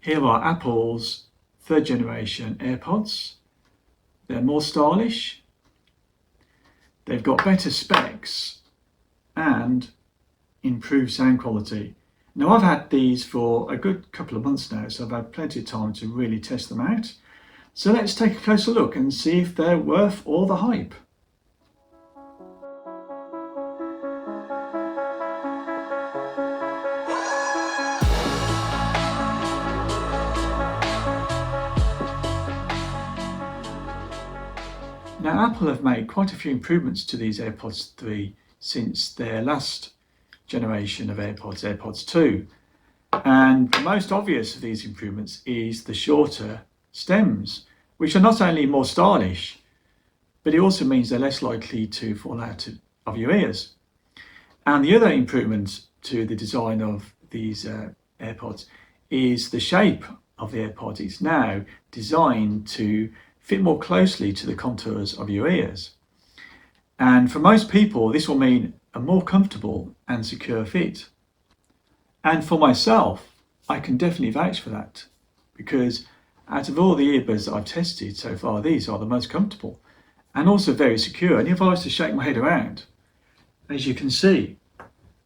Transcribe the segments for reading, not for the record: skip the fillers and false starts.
Here are Apple's third generation AirPods. They're more stylish, they've got better specs and improved sound quality. Now I've had these for a good couple of months now, so I've had plenty of time to really test them out. So let's take a closer look and see if they're worth all the hype. Now Apple have made quite a few improvements to these AirPods 3 since their last generation of AirPods, AirPods 2. And the most obvious of these improvements is the shorter stems, which are not only more stylish, but it also means they're less likely to fall out of your ears. And the other improvement to the design of these AirPods is the shape of the AirPod. It's now designed to fit more closely to the contours of your ears. And for most people, this will mean a more comfortable and secure fit. And for myself, I can definitely vouch for that, because out of all the earbuds that I've tested so far, these are the most comfortable and also very secure. And if I was to shake my head around, as you can see,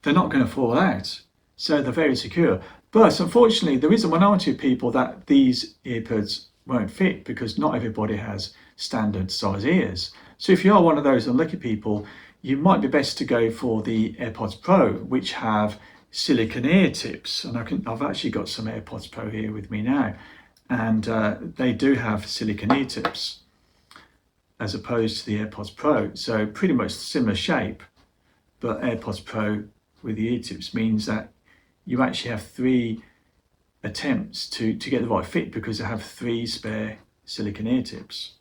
they're not going to fall out. So they're very secure. But unfortunately, there is a minority of people that these earbuds won't fit, because not everybody has standard size ears. So if you are one of those unlucky people, you might be best to go for the AirPods Pro, which have silicone ear tips. And I've actually got some AirPods Pro here with me now, and they do have silicone ear tips as opposed to the AirPods Pro. So pretty much similar shape, but AirPods Pro with the ear tips means that you actually have 3 attempts to get the right fit, because I have 3 spare silicone ear tips.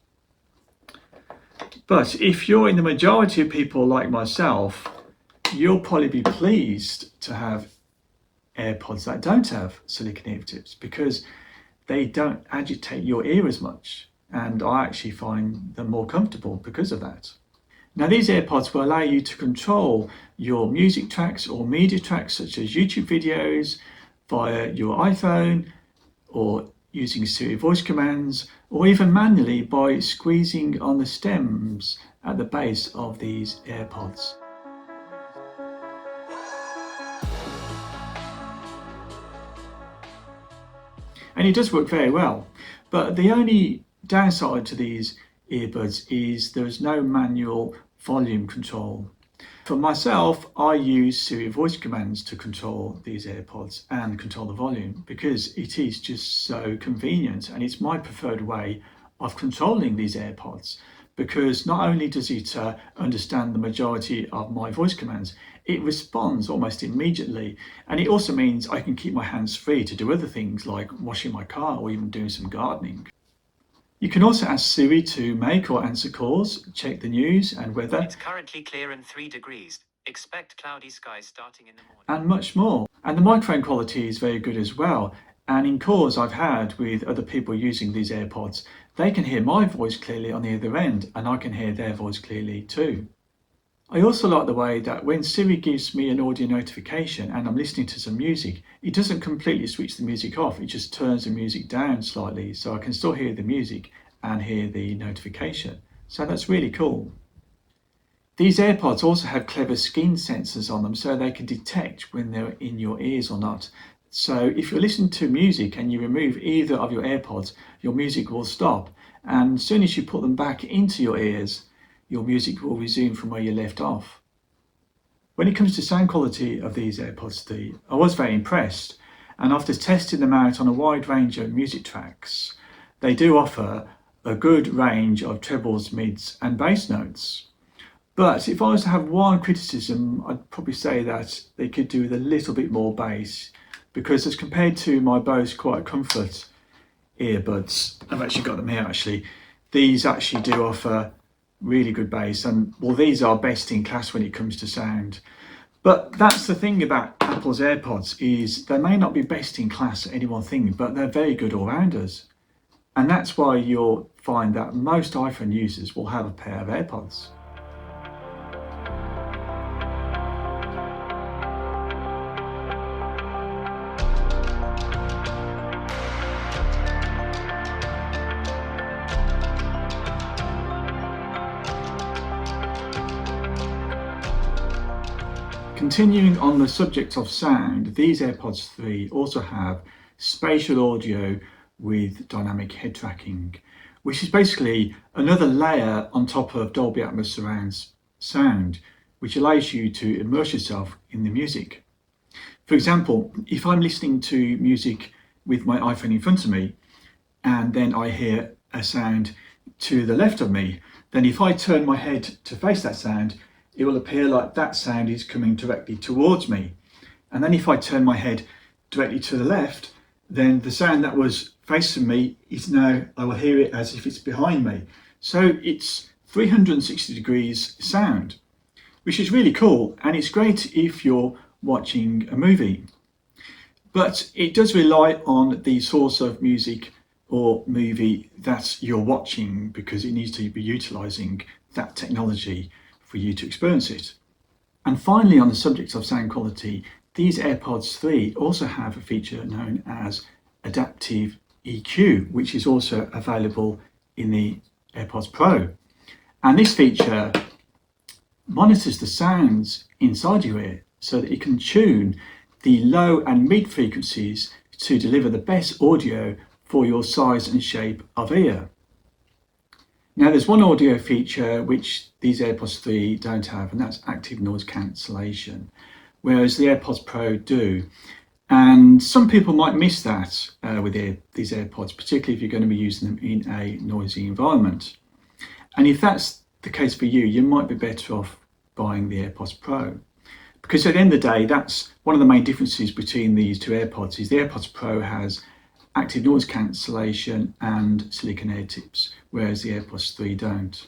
But if you're in the majority of people like myself, you'll probably be pleased to have AirPods that don't have silicone ear tips, because they don't agitate your ear as much, and I actually find them more comfortable because of that. Now these AirPods will allow you to control your music tracks or media tracks such as YouTube videos via your iPhone, or using Siri voice commands, or even manually by squeezing on the stems at the base of these AirPods. And it does work very well, but the only downside to these earbuds is there is no manual volume control. For myself, I use Siri voice commands to control these AirPods and control the volume, because it is just so convenient, and it's my preferred way of controlling these AirPods, because not only does it understand the majority of my voice commands, it responds almost immediately, and it also means I can keep my hands free to do other things like washing my car or even doing some gardening. You can also ask Siri to make or answer calls, check the news and weather. It's currently clear and 3 degrees. Expect cloudy skies starting in the morning. And much more. And the microphone quality is very good as well. And in calls I've had with other people using these AirPods, they can hear my voice clearly on the other end, and I can hear their voice clearly too. I also like the way that when Siri gives me an audio notification and I'm listening to some music, it doesn't completely switch the music off, it just turns the music down slightly, so I can still hear the music and hear the notification. So that's really cool. These AirPods also have clever skin sensors on them, so they can detect when they're in your ears or not. So if you're listening to music and you remove either of your AirPods, your music will stop, and as soon as you put them back into your ears, your music will resume from where you left off. When it comes to sound quality of these AirPods 3, I was very impressed, and after testing them out on a wide range of music tracks, they do offer a good range of trebles, mids and bass notes. But if I was to have one criticism, I'd probably say that they could do with a little bit more bass, because as compared to my Bose QuietComfort earbuds, I've actually got them here actually, these actually do offer really good bass, and well, these are best in class when it comes to sound. But that's the thing about Apple's AirPods, is they may not be best in class at any one thing, but they're very good all-rounders. And that's why you'll find that most iPhone users will have a pair of AirPods. Continuing on the subject of sound, these AirPods 3 also have spatial audio with dynamic head tracking, which is basically another layer on top of Dolby Atmos surround sound, which allows you to immerse yourself in the music. For example, if I'm listening to music with my iPhone in front of me and then I hear a sound to the left of me, then if I turn my head to face that sound, it will appear like that sound is coming directly towards me. And then if I turn my head directly to the left, then the sound that was facing me is now, I will hear it as if it's behind me. So it's 360 degrees sound, which is really cool, and it's great if you're watching a movie. But it does rely on the source of music or movie that you're watching, because it needs to be utilising that technology for you to experience it. And finally, on the subject of sound quality, these AirPods 3 also have a feature known as adaptive EQ, which is also available in the AirPods Pro. And this feature monitors the sounds inside your ear so that it can tune the low and mid frequencies to deliver the best audio for your size and shape of ear. Now, there's one audio feature which these AirPods 3 don't have, and that's active noise cancellation, whereas the AirPods Pro do. And some people might miss that with these AirPods, particularly if you're going to be using them in a noisy environment. And if that's the case for you, you might be better off buying the AirPods Pro. Because at the end of the day, that's one of the main differences between these two AirPods, is the AirPods Pro has active noise cancellation and silicone ear tips, whereas the AirPods 3 don't.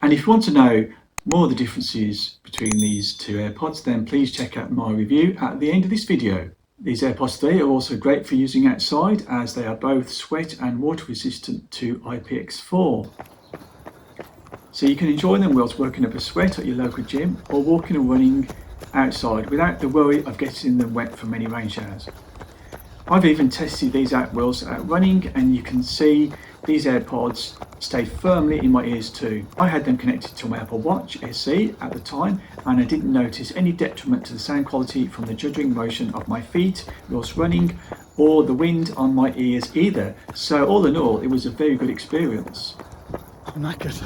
And if you want to know more of the differences between these two AirPods, then please check out my review at the end of this video. These AirPods 3 are also great for using outside, as they are both sweat and water resistant to IPX4. So you can enjoy them whilst working up a sweat at your local gym or walking and running outside without the worry of getting them wet from any rain showers. I've even tested these out whilst out running, and you can see these AirPods stay firmly in my ears too. I had them connected to my Apple Watch SE at the time, and I didn't notice any detriment to the sound quality from the juggling motion of my feet whilst running, or the wind on my ears either. So all in all, it was a very good experience. I'm knackered.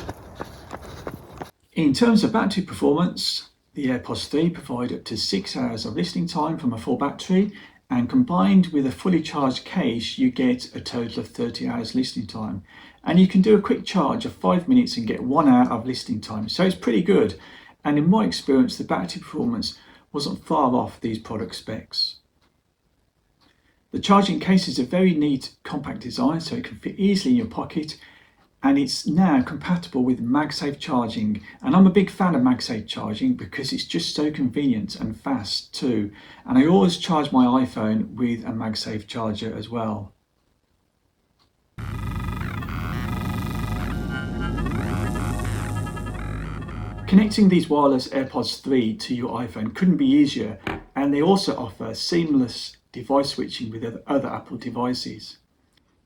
In terms of battery performance, the AirPods 3 provide up to 6 hours of listening time from a full battery, and combined with a fully charged case, you get a total of 30 hours listening time. And you can do a quick charge of 5 minutes and get 1 hour of listening time. So it's pretty good. And in my experience, the battery performance wasn't far off these product specs. The charging case is a very neat, compact design, so it can fit easily in your pocket. And it's now compatible with MagSafe charging, and I'm a big fan of MagSafe charging because it's just so convenient and fast too, and I always charge my iPhone with a MagSafe charger as well. Connecting these wireless AirPods 3 to your iPhone couldn't be easier, and they also offer seamless device switching with other Apple devices.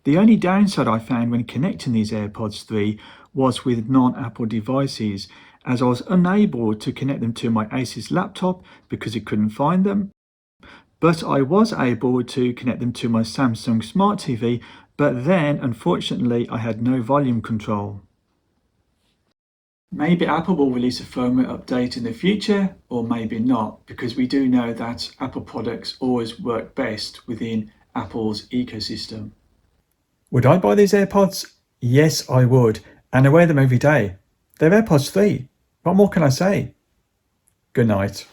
The only downside I found when connecting these AirPods 3 was with non-Apple devices, as I was unable to connect them to my Asus laptop because it couldn't find them. But I was able to connect them to my Samsung Smart TV, but then unfortunately I had no volume control. Maybe Apple will release a firmware update in the future, or maybe not, because we do know that Apple products always work best within Apple's ecosystem. Would I buy these AirPods? Yes, I would, and I wear them every day. They're AirPods 3. What more can I say? Good night.